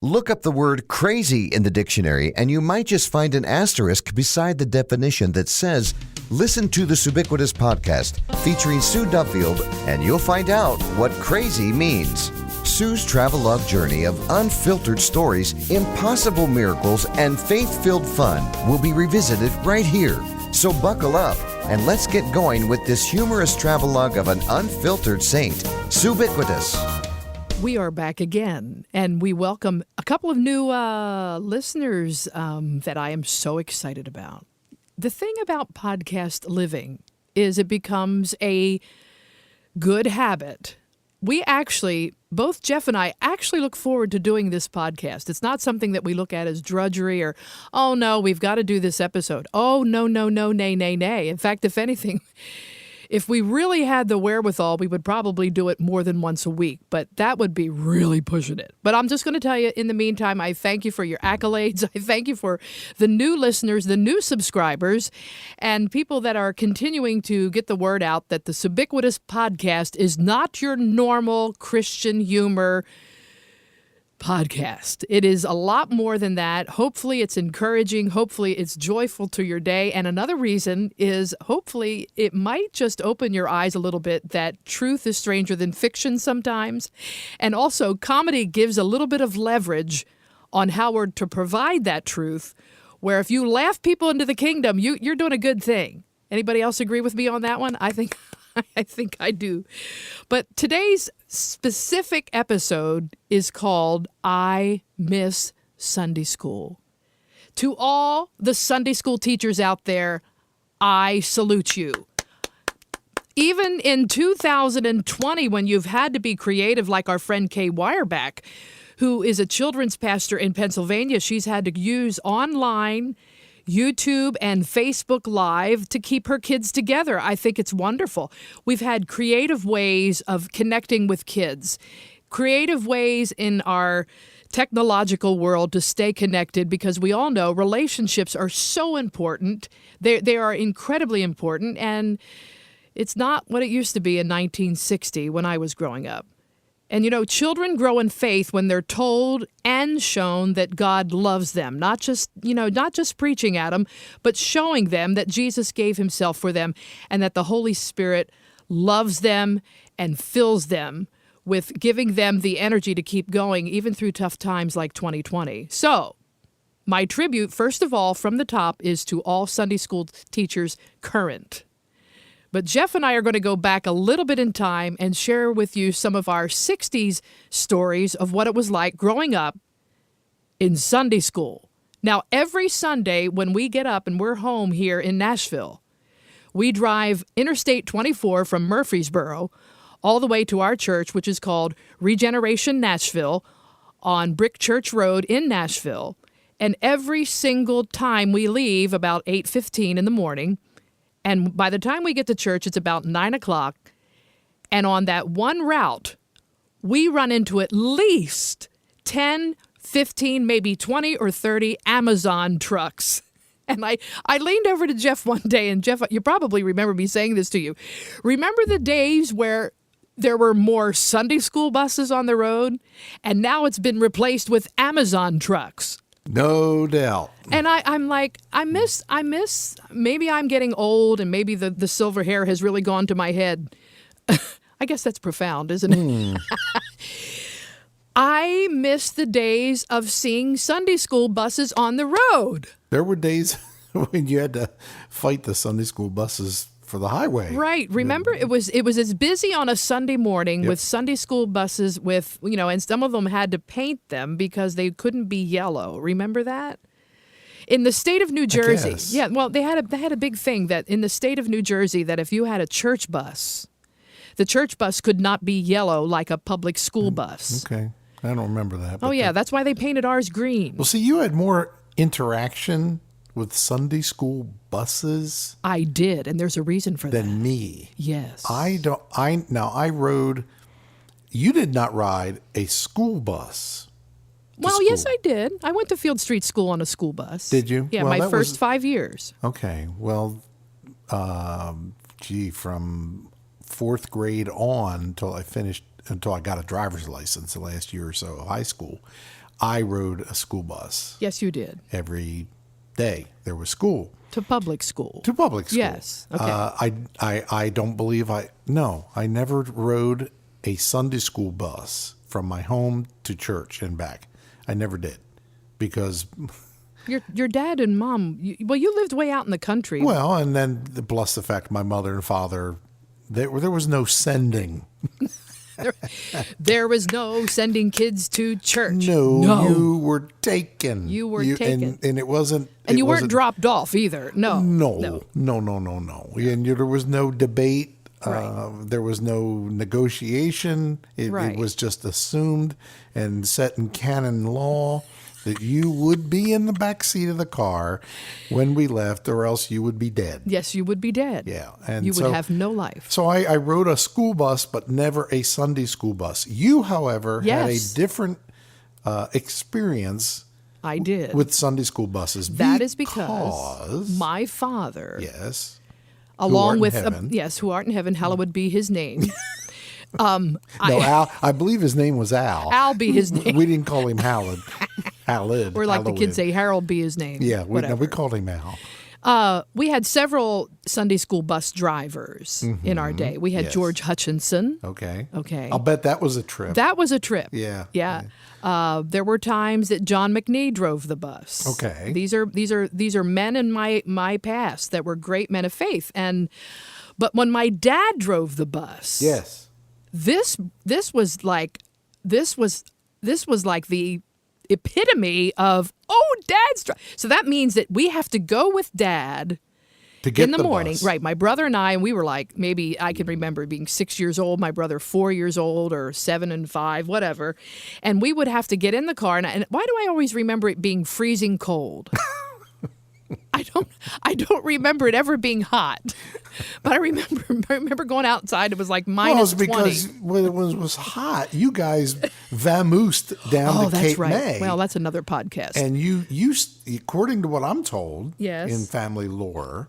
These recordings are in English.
Look up the word crazy in the dictionary and you might just find an asterisk beside the definition that says, listen to the Subiquitous podcast featuring Sue Duffield and you'll find out what crazy means. Sue's travelogue journey of unfiltered stories, impossible miracles, and faith-filled fun will be revisited right here. So buckle up and let's get going with this humorous travelogue of an unfiltered saint, Subiquitous. We are back again, and we welcome a couple of new listeners that I am so excited about. The thing about podcast living is it becomes a good habit. We actually, both Jeff and I, actually look forward to doing this podcast. It's not something that we look at as drudgery or, oh, no, we've got to do this episode. Oh, no, nay, nay, nay. In fact, if anything, if we really had the wherewithal, we would probably do it more than once a week, but that would be really pushing it. But I'm just going to tell you, in the meantime, I thank you for your accolades. I thank you for the new listeners, the new subscribers, and people that are continuing to get the word out that the Subiquitous podcast is not your normal Christian humor podcast. It is a lot more than that. Hopefully it's encouraging. Hopefully it's joyful to your day. And another reason is hopefully it might just open your eyes a little bit that truth is stranger than fiction sometimes. And also comedy gives a little bit of leverage on how we're to provide that truth, where if you laugh people into the kingdom, you're doing a good thing. Anybody else agree with me on that one? I think I do. But today's specific episode is called I Miss Sunday School. To all the Sunday school teachers out there, I salute you. Even in 2020, when you've had to be creative like our friend Kay Weyerback, who is a children's pastor in Pennsylvania, she's had to use online YouTube and Facebook Live to keep her kids together. I think it's wonderful. We've had creative ways of connecting with kids, creative ways in our technological world to stay connected, because we all know relationships are so important. They are incredibly important, and it's not what it used to be in 1960 when I was growing up. And, you know, children grow in faith when they're told and shown that God loves them, not just preaching at them, but showing them that Jesus gave himself for them and that the Holy Spirit loves them and fills them with giving them the energy to keep going, even through tough times like 2020. So my tribute, first of all, from the top, is to all Sunday school teachers current. But Jeff and I are going to go back a little bit in time and share with you some of our 60s stories of what it was like growing up in Sunday school. Now, every Sunday when we get up and we're home here in Nashville, we drive Interstate 24 from Murfreesboro all the way to our church, which is called Regeneration Nashville, on Brick Church Road in Nashville. And every single time we leave about 8:15 in the morning, and by the time we get to church, it's about 9 o'clock. And on that one route, we run into at least 10, 15, maybe 20 or 30 Amazon trucks. And I leaned over to Jeff one day, and Jeff, you probably remember me saying this to you. Remember the days where there were more Sunday school buses on the road, and now it's been replaced with Amazon trucks? No doubt. And I'm like, I miss, maybe I'm getting old and maybe the silver hair has really gone to my head. I guess that's profound, isn't it? I miss the days of seeing Sunday school buses on the road. There were days when you had to fight the Sunday school buses for the highway. Right. Remember, it was as busy on a Sunday morning with Sunday school buses with, and some of them had to paint them because they couldn't be yellow. Remember that? In the state of New Jersey. Yeah, well, they had a big thing that in the state of New Jersey that if you had a church bus, the church bus could not be yellow like a public school bus. Okay. I don't remember that. Oh, yeah. That's why they painted ours green. Well, see, you had more interaction with Sunday school buses. I did, and there's a reason for that. Than me. Yes. I rode, you did not ride a school bus. Well, yes, I did. I went to Field Street School on a school bus. Did you? Yeah, well, my first 5 years. Okay. Well, from fourth grade on until I got a driver's license the last year or so of high school, I rode a school bus Yes, you did. every day. There was school. To public school. To public school. Yes. Okay. I don't believe I never rode a Sunday school bus from my home to church and back. I never did because, Your dad and mom, you lived way out in the country. well, and then plus the fact my mother and father, there was no sending. There was no sending kids to church. No, you were taken. You were taken. And it wasn't. And you weren't wasn't- dropped off either. No. No. And there was no debate. Right. There was no negotiation. It Right. was just assumed and set in canon law that you would be in the back seat of the car when we left, or else you would be dead. Yes, you would be dead. Yeah, and you so- would have no life. So I rode a school bus, but never a Sunday school bus. You, however, had Yes. a different experience I did. with Sunday school buses. That is because my father, yes, along art in with heaven. who art in heaven, hallowed be his name. Al. I believe his name was Al. Al be his name. We didn't call him Hallowed. Hallowed. Or like the kids Hallowed. say, Harold be his name. Yeah, whatever. we called him Al. We had several Sunday school bus drivers in our day. We had Yes. George Hutchinson. Okay. Okay. I'll bet that was a trip. That was a trip. Yeah. Yeah. There were times that John McNee drove the bus. Okay. These are men in my past that were great men of faith. But when my dad drove the bus, Yes. this was like the epitome of dad's so that means that we have to go with dad To get in the morning, bus. right? My brother and I, and we were like, maybe I can remember being 6 years old, my brother 4 years old, or 7 and 5, whatever. And we would have to get in the car. And why do I always remember it being freezing cold? I don't remember it ever being hot, but I remember going outside. It was like Well, minus it's 20. because when it was hot, you guys vamoosed down Oh, to that's Cape right. May. Well, that's another podcast. And you, according to what I'm told, Yes. in family lore,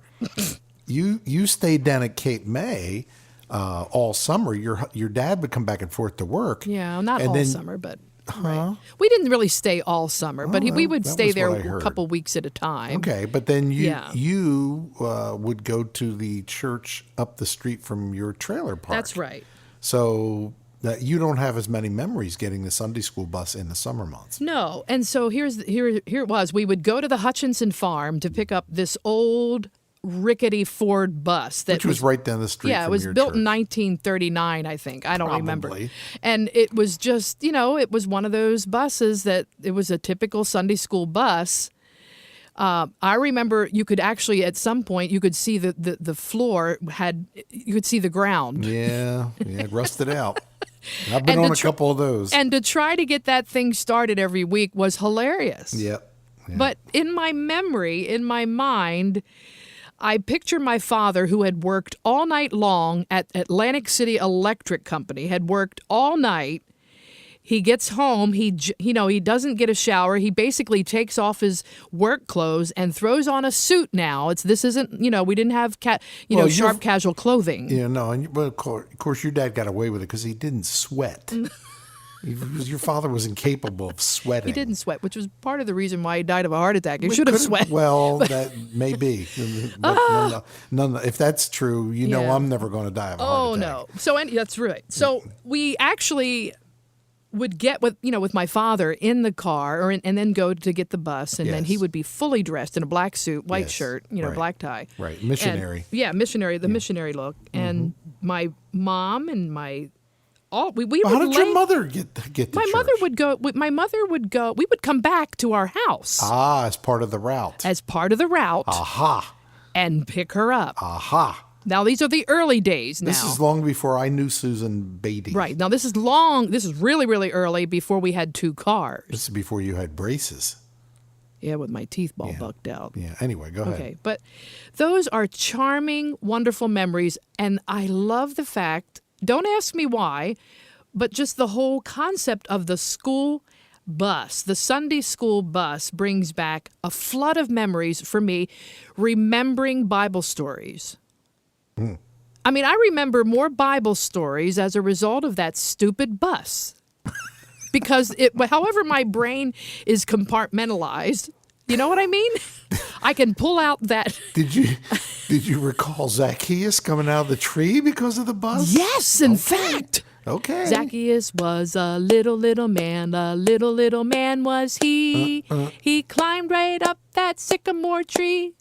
you stayed down at Cape May all summer. Your dad would come back and forth to work. Yeah, not and all then- summer, but right. We didn't really stay all summer, but we would that stay was there what I a heard. couple weeks at a time. Okay, but then Yeah. you would go to the church up the street from your trailer park. That's right. So that you don't have as many memories getting the Sunday school bus in the summer months. No, and so here it was. We would go to the Hutchinson farm to pick up this old rickety Ford bus that Which was right down the street Yeah, it from was your built in church. 1939, I think. I don't remember. Probably. And it was just, it was one of those buses that it was a typical Sunday school bus. I remember you could actually, at some point, you could see the floor you could see the ground. Yeah, it rusted out. I've been And on to a couple of those. And to try to get that thing started every week was hilarious. Yep. Yeah. But in my memory, in my mind, I picture my father, who had worked all night long at Atlantic City Electric Company, had worked all night. He gets home. He doesn't get a shower. He basically takes off his work clothes and throws on a suit. Now this isn't. We didn't have Well, sharp casual clothing. Yeah, no, but of course your dad got away with it because he didn't sweat. Your father was incapable of sweating. He didn't sweat, which was part of the reason why he died of a heart attack. He should have sweat. Well, that may be. But no, if that's true, Yeah. I'm never going to die of a heart attack. Oh no! So that's right. So we actually would get with my father in the car, and then go to get the bus, and then he Yes. would be fully dressed in a black suit, white Yes, shirt, right. black tie, Right, missionary. And, missionary, the missionary look, and my mom and we How would did your lay- mother get to My church? mother would go. My mother would go. We would come back to our house as part of the route. as part of the route Aha, and pick her up. aha. Now these are the early days. Now This is long before I knew Susan Beatty. right now. This is long. This is really, really early before we had two cars. This is before you had braces. Yeah, with my teeth all bucked out. Yeah. Anyway, go ahead. Okay, but those are charming, wonderful memories, and I love the fact. Don't ask me why, but just the whole concept of the school bus, the Sunday school bus, brings back a flood of memories for me, remembering Bible stories. I mean, I remember more Bible stories as a result of that stupid bus because however my brain is compartmentalized, you know what I mean? I can pull out that. Did you recall Zacchaeus coming out of the tree because of the bus? Yes, in fact. Okay. Zacchaeus was a little man was he. He climbed right up that sycamore tree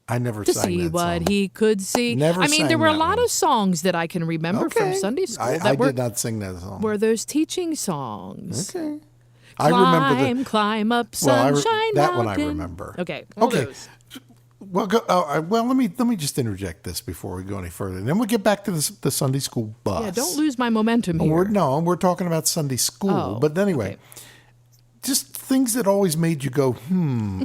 I never to sang see that what song. he could see. Never I mean, sang there were a that lot one. of songs that I can remember from Sunday school I did not sing that song. were those teaching songs. Okay. I remember Climb up Well, sunshine that one I mountain. remember. Okay. all Okay. those. Well, let me just interject this before we go any further, and then we'll get back to the Sunday school bus. Yeah, don't lose my momentum here. We're talking about Sunday school. Oh, but anyway, okay. just things that always made you go,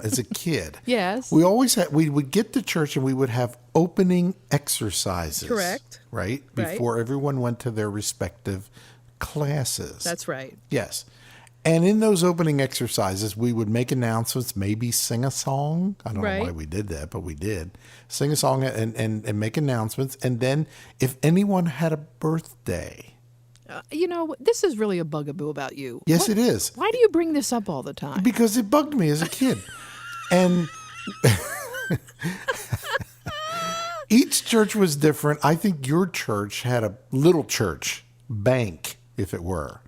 as a kid. Yes. We would get to church and we would have opening exercises. Correct. Right? Right. Before everyone went to their respective classes. That's right. Yes. And in those opening exercises, we would make announcements, maybe sing a song. I don't know why Right. we did that, but we did. Sing a song and make announcements. And then if anyone had a birthday. This is really a bugaboo about you. Yes, it is. Why do you bring this up all the time? Because it bugged me as a kid. And each church was different. I think your church had a little church bank, if it were.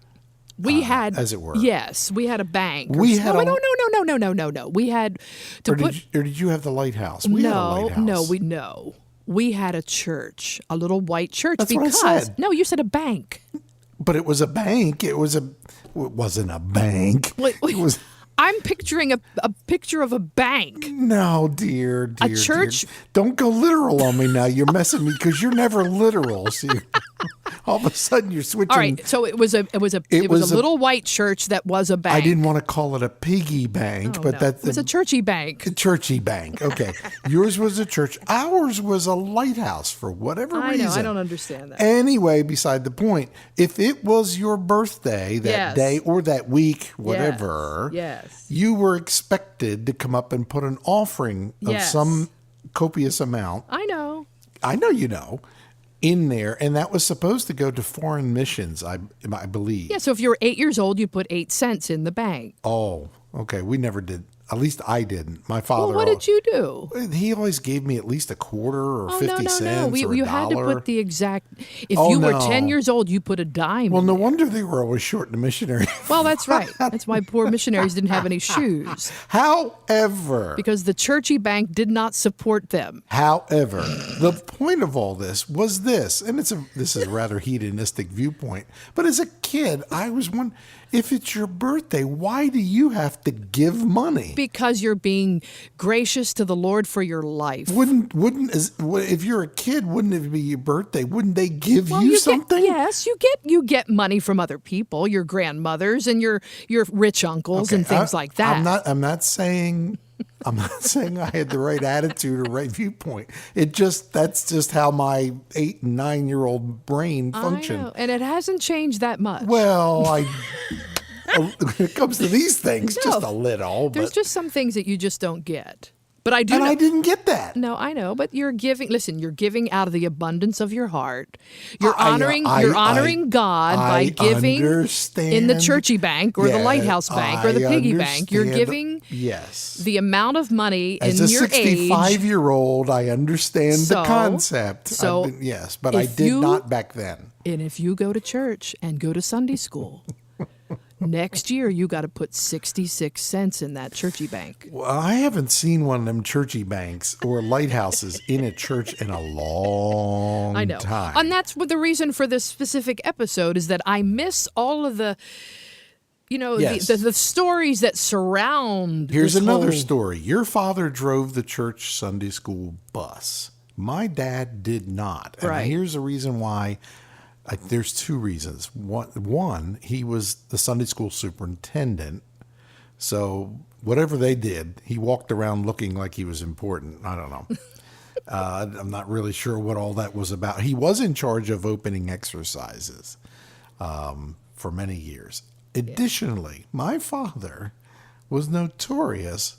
We had, as it were. Yes, we had a bank. We had no, a- no. We had to Or put. did you have the lighthouse? We had a lighthouse. We had a church, a little white church. That's what I because said. no, you said a bank. But it was a bank. It wasn't a bank. Wait. It was. I'm picturing a picture of a bank. No, dear. church? Dear. Don't go literal on me now. You're messing me because you're never literal. See, all of a sudden you're switching. All right, so it was a little white church that was a bank. I didn't want to call it a piggy bank, Oh, but no. that's It was a churchy bank. a churchy bank. Okay, yours was a church. Ours was a lighthouse for whatever I reason. know. I don't understand that. Anyway, beside the point. If it was your birthday that Yes. day or that week, whatever, Yes. you were expected to come up and put an offering of Yes. some copious amount. I know. I know you know. In there, and that was supposed to go to foreign missions, I believe. Yeah. So if you were 8 years old, you put 8 cents in the bank. Oh, okay. We never did. At least I didn't. My father. Well, what did you do? He always gave me at least a quarter or Oh 50 no. cents or You $1. had to put the exact. If Oh, you were no. 10 years old, you put a dime. Well, in no there. wonder they were always short in the missionary. Well, that's right. That's why poor missionaries didn't have any shoes However, because the churchy bank did not support them. the point of all this was this, and this is a rather hedonistic viewpoint. But as a kid, I was wondering, if it's your birthday, why do you have to give money? Because you're being gracious to the Lord for your life. If you're a kid, wouldn't it be your birthday? Wouldn't they give Well, you something? Yes, you get money from other people, your grandmothers and your rich uncles and things like that. I'm not saying I had the right attitude or right viewpoint. That's just how my 8 and 9-year-old brain I functioned. know, and it hasn't changed that much. Well, when it comes to these things, No. just a little. There's But, just some things that you just don't get. But I do and know. I didn't get that. No, I know, but you're giving. Listen, you're giving out of the abundance of your heart. You're I- honoring. I- you're honoring God by I giving in the understand. churchy bank or the Yeah, lighthouse bank or the I piggy bank. You're understand. giving Yes. the amount of money As in a your age. 65-year-old, I understand the So- concept. so yes, but I if did you- not back then. And if you go to church and go to Sunday school, next year you got to put 66 cents in that churchy bank. Well, I haven't seen one of them churchy banks or lighthouses in a church in a long I know. time. And that's what the reason for this specific episode is that I miss all of the, Yes. the stories that surround. Here's this another whole- story. Your father drove the church Sunday school bus. My dad did not. And Right. here's the reason why. There's 2 reasons. One, he was the Sunday school superintendent. So whatever they did, he walked around looking like he was important. I don't know. I'm not really sure what all that was about. He was in charge of opening exercises for many years. Additionally, my father was notorious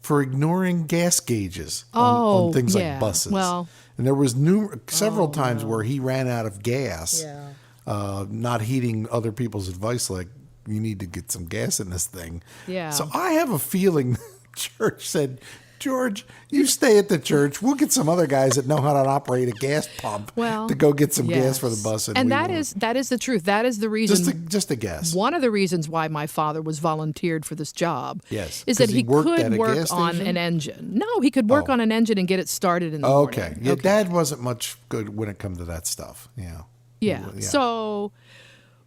for ignoring gas gauges on things yeah. like buses. Well- and there was several times where he ran out of gas, Yeah. not heeding other people's advice, like you need to get some gas in this thing. Yeah. So I have a feeling church said, George, you stay at the church. We'll get some other guys that know how to operate a gas pump to go get some gas for the bus. And that is the truth. That is the reason. Just a guess. One of the reasons why my father was volunteered for this job is 'cause that he worked at could a work gas on station? an engine. No, he could work on an engine and get it started in the Okay. morning. Yeah, Dad wasn't much good when it come to that stuff. Yeah. Yeah. So,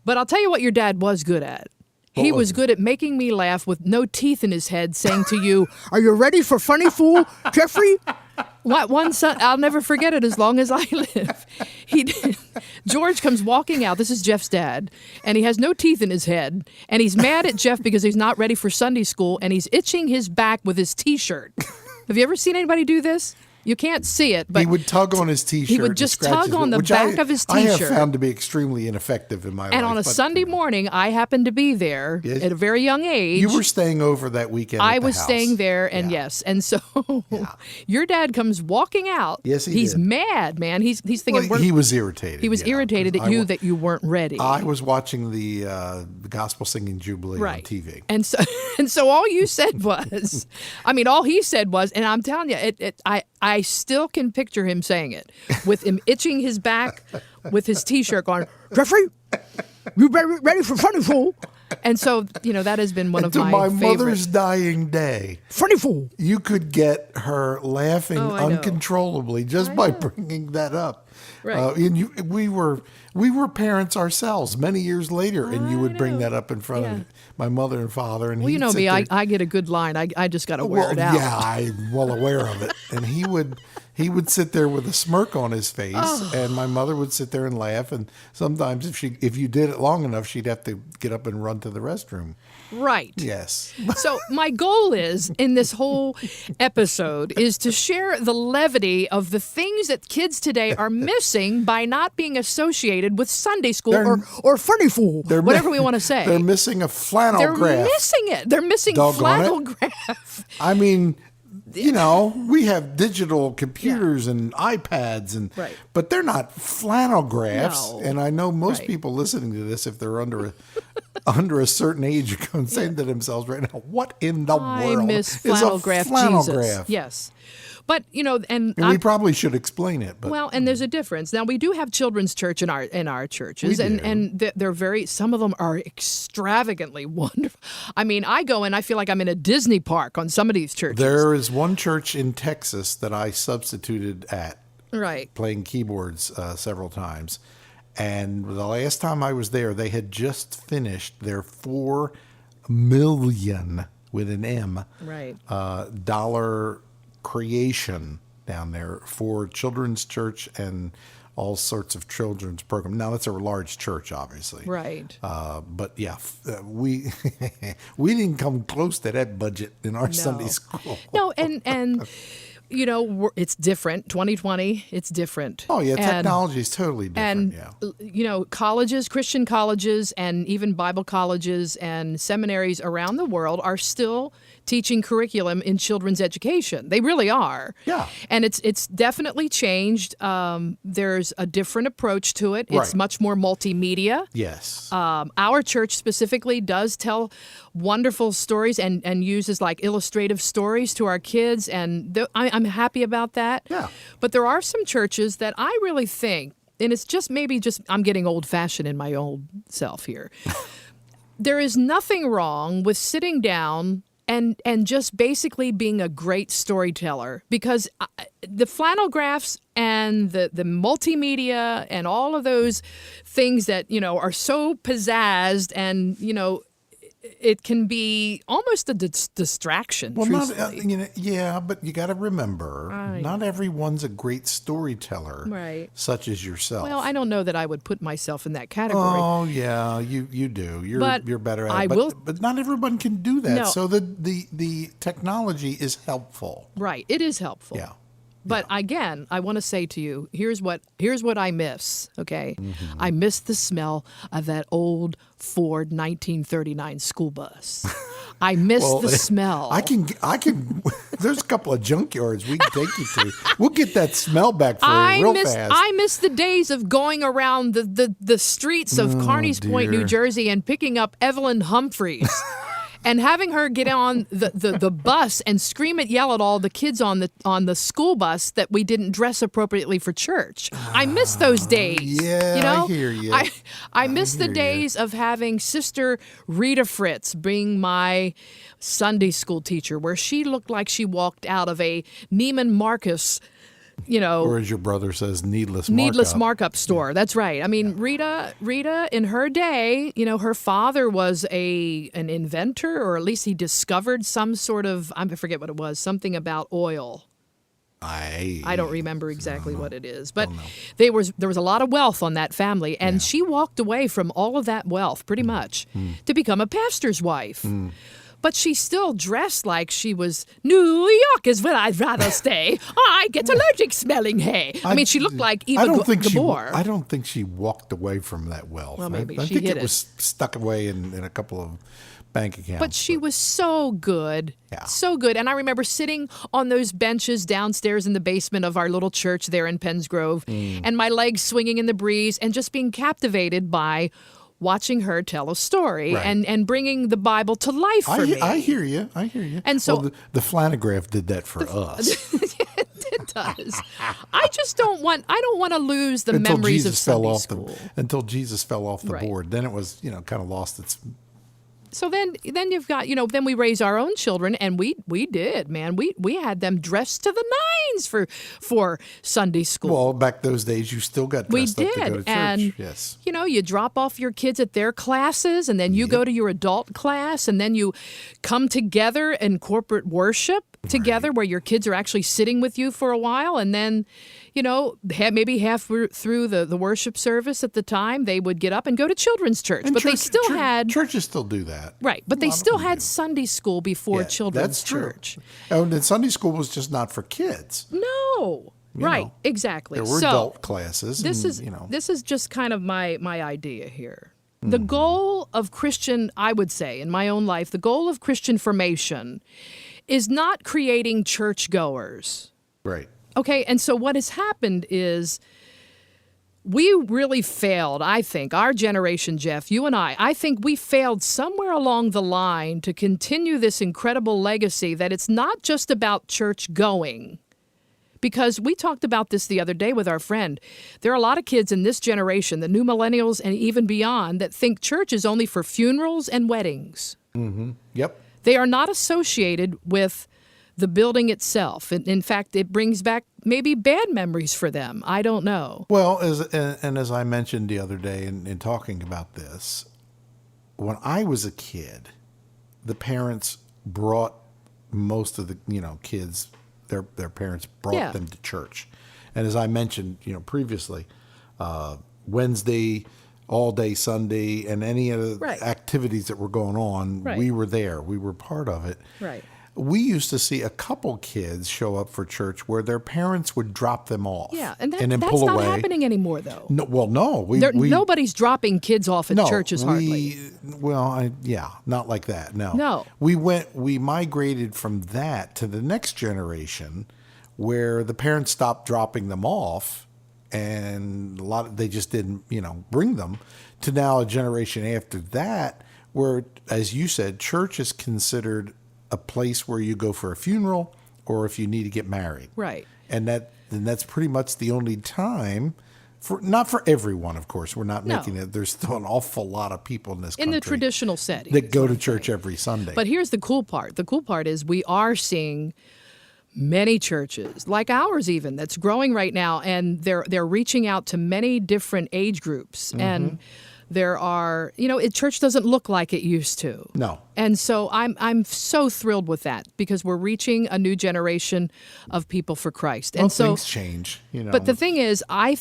but I'll tell you what your dad was good at. He was was good at making me laugh with no teeth in his head, saying to you, "Are you ready for funny fool, Jeffrey?" What one son? I'll never forget it as long as I live. George comes walking out. This is Jeff's dad, and he has no teeth in his head, and he's mad at Jeff because he's not ready for Sunday school, and he's itching his back with his T-shirt. Have you ever seen anybody do this? You can't see it, but he would tug on his T-shirt. He would just tug on the back of his T-shirt. I have found to be extremely ineffective in my life. And on a Sunday morning, I happened to be there at a very young age. You were staying over that weekend. I at the was house. staying there, and and so your dad comes walking out. Yes, he's did. mad, man. He's thinking he was irritated. He was irritated at you that you weren't ready. I was watching the gospel singing jubilee on TV, and so all you said was, I mean, all he said was, and I'm telling you, I still can picture him saying it with him itching his back with his T-shirt on. Jeffrey, you ready for funny fool? And so, that has been one of my mother's dying day. Funny fool. You could get her laughing uncontrollably just by bringing that up. Right. And we were parents ourselves many years later, and you would bring that up in front of my mother and father. And well, you know me, I get a good line. I just got to wear it out. Yeah, I'm well aware of it. And he would sit there with a smirk on his face, and my mother would sit there and laugh. And sometimes if you did it long enough, she'd have to get up and run to the restroom. Right. Yes. So my goal is in this whole episode is to share the levity of the things that kids today are missing by not being associated with Sunday school or funny fool, whatever we want to say. They're missing a flannel graph. They're missing it. They're missing flannel graph. I mean, we have digital computers and iPads, but they're not flannel graphs. No. And I know most people listening to this, if they're under a certain age, are going saying to themselves right now, "What in the world I miss is flannel a graph flannel Jesus." graph?" Yes. But, and we probably should explain it. But well, and there's a difference. Now, we do have children's church in our churches, and they're some of them are extravagantly wonderful. I mean, I go and I feel like I'm in a Disney park on some of these churches. There is one church in Texas that I substituted at, playing keyboards several times. And the last time I was there, they had just finished their $4 million with an M dollar creation down there for children's church and all sorts of children's programs. Now that's a large church, obviously, right? But yeah, we we didn't come close to that budget in our Sunday school. No, and it's different. 2020, it's different. Oh yeah, technology is totally different. And colleges, Christian colleges, and even Bible colleges and seminaries around the world are still teaching curriculum in children's education. They really are. Yeah. And it's definitely changed. There's a different approach to it. It's much more multimedia. Yes. Our church specifically does tell wonderful stories and uses like illustrative stories to our kids. And I'm happy about that. Yeah. But there are some churches that I really think, and it's just I'm getting old-fashioned in my old self here. There is nothing wrong with sitting down and just basically being a great storyteller, because the flannel graphs and the multimedia and all of those things that, are so pizzazzed and, it can be almost a distraction. Well, but you got to remember, not everyone's a great storyteller, such as yourself. Well, I don't know that I would put myself in that category. Oh yeah, you do. You're better at it. But not everyone can do that. No. So the technology is helpful. Right, it is helpful. Yeah. But again, I want to say to you, here's what I miss, okay? I miss the smell of that old Ford 1939 school bus. I miss the smell. I can. There's a couple of junkyards we can take you to. We'll get that smell back for you real fast. I miss the days of going around the streets of Carneys Point, New Jersey, and picking up Evelyn Humphreys. And having her get on the bus and scream and yell at all the kids on the school bus that we didn't dress appropriately for church. I miss those days. Yeah, you know? I hear you. I miss the days of having Sister Rita Fritz being my Sunday school teacher, where she looked like she walked out of a Neiman Marcus, or as your brother says, needless markup store. That's right. I mean, Rita in her day, her father was an inventor, or at least he discovered some sort of, I forget what it was, something about oil. I don't remember exactly what it is, but there was a lot of wealth on that family, and she walked away from all of that wealth pretty much to become a pastor's wife. But she still dressed like she was, New York is where I'd rather stay. I get allergic smelling hay. I mean, she looked like Eva Gabor. I don't think she walked away from that wealth. Well, maybe I she think hid it was stuck away in a couple of bank accounts. But she was so good. Yeah. So good. And I remember sitting on those benches downstairs in the basement of our little church there in Penns Grove, and my legs swinging in the breeze, and just being captivated by watching her tell a story and bringing the Bible to life for me. I hear you. And so the Flanagraph did that for us. It does. I don't want to lose the memories of Sunday school. Until Jesus fell off the board. Then it was, kind of lost its. So then you've got, then we raise our own children, and we did, man. We had them dressed to the nines for Sunday school. Well, back those days, you still got dressed up to go to church. And, yes. You drop off your kids at their classes, and then you go to your adult class, and then you come together in corporate worship together where your kids are actually sitting with you for a while, and then maybe half through the worship service at the time, they would get up and go to children's church. But they still had... Churches still do that. Right, but they still had Sunday school before children's church. Oh, and Sunday school was just not for kids. No. Right, exactly. There were adult classes. This is just kind of my idea here. The goal of Christian, I would say, in my own life, the goal of Christian formation is not creating churchgoers. Right. Okay, and so what has happened is we really failed, I think, our generation, Jeff, you and I think we failed somewhere along the line to continue this incredible legacy that it's not just about church going. Because we talked about this the other day with our friend. There are a lot of kids in this generation, the new millennials and even beyond, that think church is only for funerals and weddings. Mm-hmm. Yep. They are not associated with the building itself. In fact, it brings back maybe bad memories for them. I don't know. Well, as I mentioned the other day in talking about this, when I was a kid, the parents brought most of the kids. Their parents brought them to church, and as I mentioned previously, Wednesday, all day Sunday, and any of the activities that were going on, we were there. We were part of it. Right. We used to see a couple kids show up for church where their parents would drop them off. Yeah, and then that's pull not away. Happening anymore, though. No, well, no. Nobody's dropping kids off at churches hardly. Not like that. No. We migrated from that to the next generation, where the parents stopped dropping them off, and they just didn't, bring them. To now a generation after that, where, as you said, church is considered a place where you go for a funeral or if you need to get married. Right. And that's pretty much the only time, not for everyone, of course. We're not making it. There's still an awful lot of people in this country. In the traditional setting. That go to church every Sunday. But here's the cool part. The cool part is we are seeing many churches, like ours even, that's growing right now, and they're reaching out to many different age groups. Mm-hmm. And there are, church doesn't look like it used to. No. And so I'm so thrilled with that, because we're reaching a new generation of people for Christ. And so things change, But the thing is, I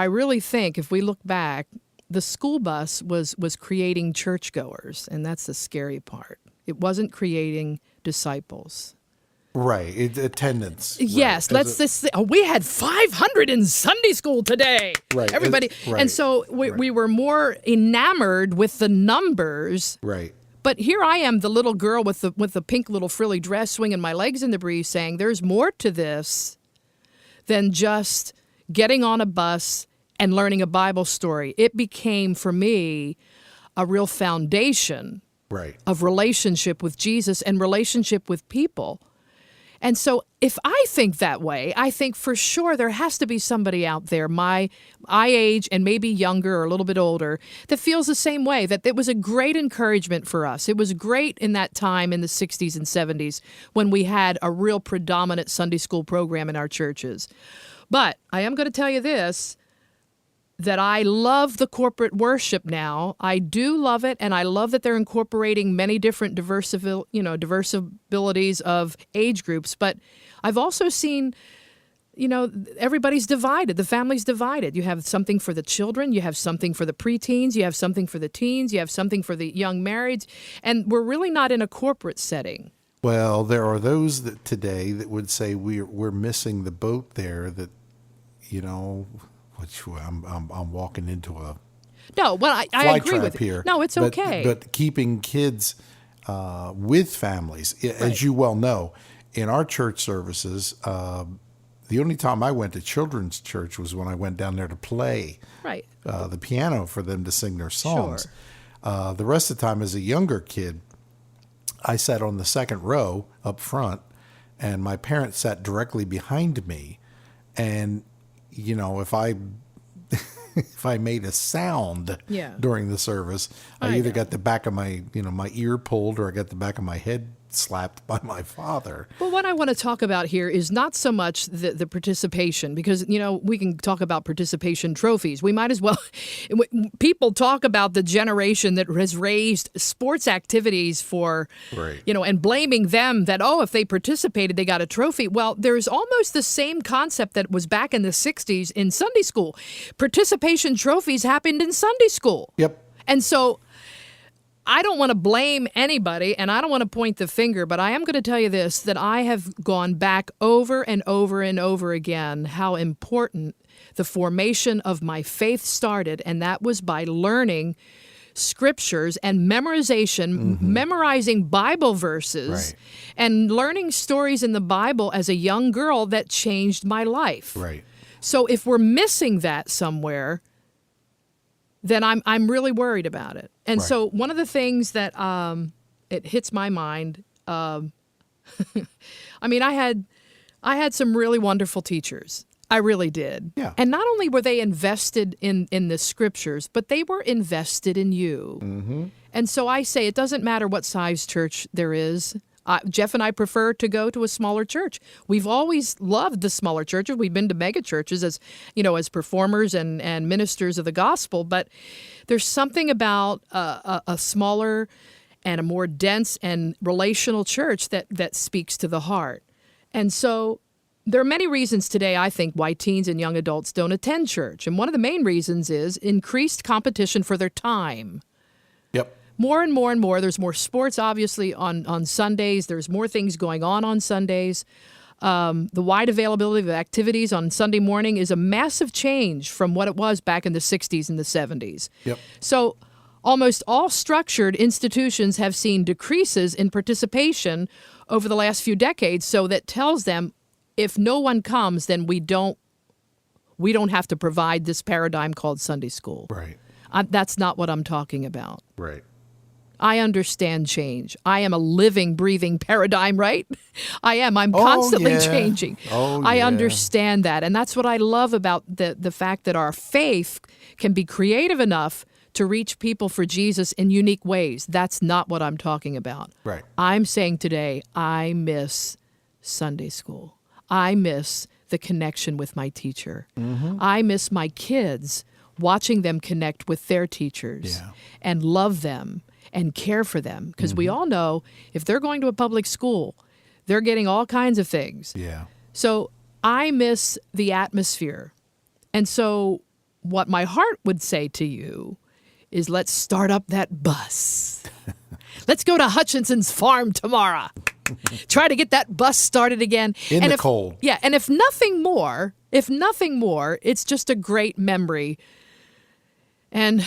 really think if we look back, the school bus was creating churchgoers, and that's the scary part. It wasn't creating disciples. Right. Attendance. Yes, Right. let's just say, we had 500 in Sunday school today. Right. Everybody. Right. And so we were more enamored with the numbers. Right. But here I am, the little girl with the pink little frilly dress, swinging my legs in the breeze, saying there's more to this than just getting on a bus and learning a Bible story. It became, for me, a real foundation Right. of relationship with Jesus and relationship with people. And so if I think that way, I think for sure there has to be somebody out there my age and maybe younger or a little bit older that feels the same way, that it was a great encouragement for us. It was great in that time in the 60s and 70s when we had a real predominant Sunday school program in our churches. But I am going to tell you this, that I love the corporate worship now. I do love it, and I love that they're incorporating many different diversibilities of age groups. But I've also seen, everybody's divided. The family's divided. You have something for the children. You have something for the preteens. You have something for the teens. You have something for the young marrieds. And we're really not in a corporate setting. Well, there are those that today that would say we're missing the boat there. That, which I'm walking into a No, well, I fly agree trap with you. here. No, it's okay. But keeping kids with families, as you well know, in our church services, the only time I went to children's church was when I went down there to play Right. the piano for them to sing their songs. Sure. The rest of the time, as a younger kid, I sat on the second row up front, and my parents sat directly behind me. And if I made a sound during the service, I either got the back of my my ear pulled, or I got the back of my head slapped by my father. Well, what I want to talk about here is not so much the participation, because, we can talk about participation trophies. We might as well. People talk about the generation that has raised sports activities for, Right. And blaming them that, if they participated, they got a trophy. Well, there's almost the same concept that was back in the 60s in Sunday school. Participation trophies happened in Sunday school. Yep. And so I don't want to blame anybody, and I don't want to point the finger, but I am going to tell you this, that I have gone back over and over and over again how important the formation of my faith started, and that was by learning scriptures and memorization, memorizing Bible verses, Right. and learning stories in the Bible as a young girl that changed my life. Right. So if we're missing that somewhere, then I'm really worried about it. And Right. so one of the things that it hits my mind, I mean, I had some really wonderful teachers. I really did. Yeah. And not only were they invested in the scriptures, but they were invested in you. Mm-hmm. And so I say it doesn't matter what size church there is. Jeff and I prefer to go to a smaller church. We've always loved the smaller churches. We've been to mega churches as performers and ministers of the gospel. But there's something about a smaller and a more dense and relational church that speaks to the heart. And so there are many reasons today, I think, why teens and young adults don't attend church. And one of the main reasons is increased competition for their time. Yep. More and more and more. There's more sports, obviously, on Sundays. There's more things going on Sundays. The wide availability of activities on Sunday morning is a massive change from what it was back in the 60s and the 70s. Yep. So almost all structured institutions have seen decreases in participation over the last few decades. So that tells them if no one comes, then we don't have to provide this paradigm called Sunday school. Right. That's not what I'm talking about. Right. I understand change. I am a living, breathing paradigm, right? I am. I'm constantly changing. I understand that. And that's what I love about the fact that our faith can be creative enough to reach people for Jesus in unique ways. That's not what I'm talking about. Right. I'm saying today, I miss Sunday school. I miss the connection with my teacher. Mm-hmm. I miss my kids, watching them connect with their teachers and love them and care for them. Because we all know if they're going to a public school, they're getting all kinds of things. Yeah. So I miss the atmosphere. And so what my heart would say to you is let's start up that bus. Let's go to Hutchinson's farm tomorrow. Try to get that bus started again. In the cold. Yeah, and if nothing more, it's just a great memory. And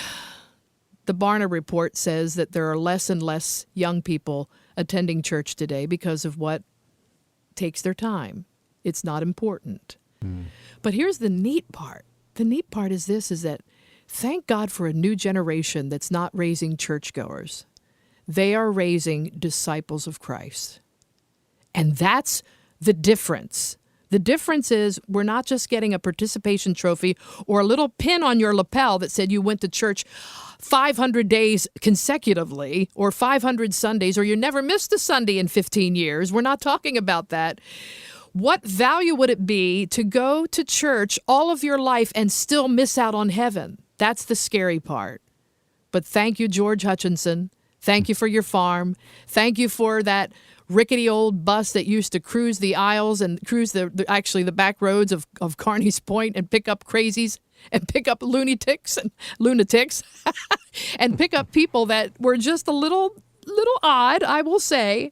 the Barna Report says that there are less and less young people attending church today because of what takes their time. It's not important. But here's the neat part. The neat part is that thank God for a new generation that's not raising churchgoers. They are raising disciples of Christ. And that's the difference. The difference is we're not just getting a participation trophy or a little pin on your lapel that said you went to church 500 days consecutively or 500 Sundays or you never missed a Sunday in 15 years. We're not talking about that. What value would it be to go to church all of your life and still miss out on heaven? That's the scary part. But thank you, George Hutchinson. Thank you for your farm. Thank you for that rickety old bus that used to cruise the aisles and cruise the back roads of Carney's Point and pick up crazies and pick up lunatics and pick up people that were just a little odd, I will say.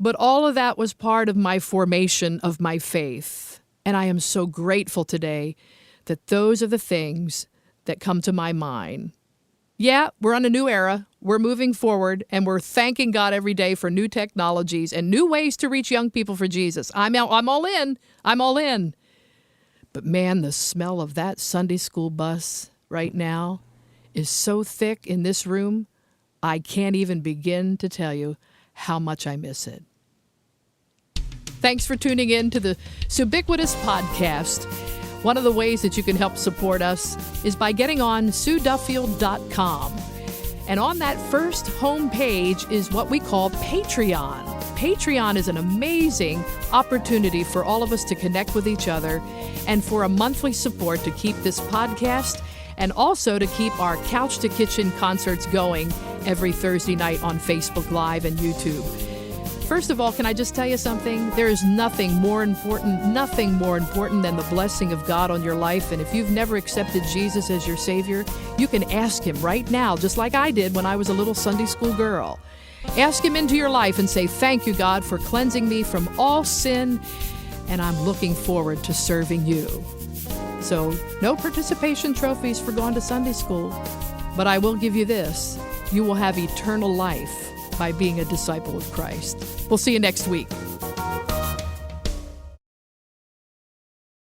But all of that was part of my formation of my faith. And I am so grateful today that those are the things that come to my mind. Yeah, we're on a new era. We're moving forward, and we're thanking God every day for new technologies and new ways to reach young people for Jesus. I'm all in. I'm all in. But man, the smell of that Sunday school bus right now is so thick in this room, I can't even begin to tell you how much I miss it. Thanks for tuning in to the Subiquitous Podcast. One of the ways that you can help support us is by getting on SueDuffield.com. And on that first home page is what we call Patreon. Patreon is an amazing opportunity for all of us to connect with each other and for a monthly support to keep this podcast and also to keep our Couch to Kitchen concerts going every Thursday night on Facebook Live and YouTube. First of all, can I just tell you something? There is nothing more important than the blessing of God on your life. And if you've never accepted Jesus as your Savior, you can ask Him right now, just like I did when I was a little Sunday school girl. Ask Him into your life and say, thank you, God, for cleansing me from all sin, and I'm looking forward to serving you. So, no participation trophies for going to Sunday school, but I will give you this. You will have eternal life by being a disciple of Christ. We'll see you next week.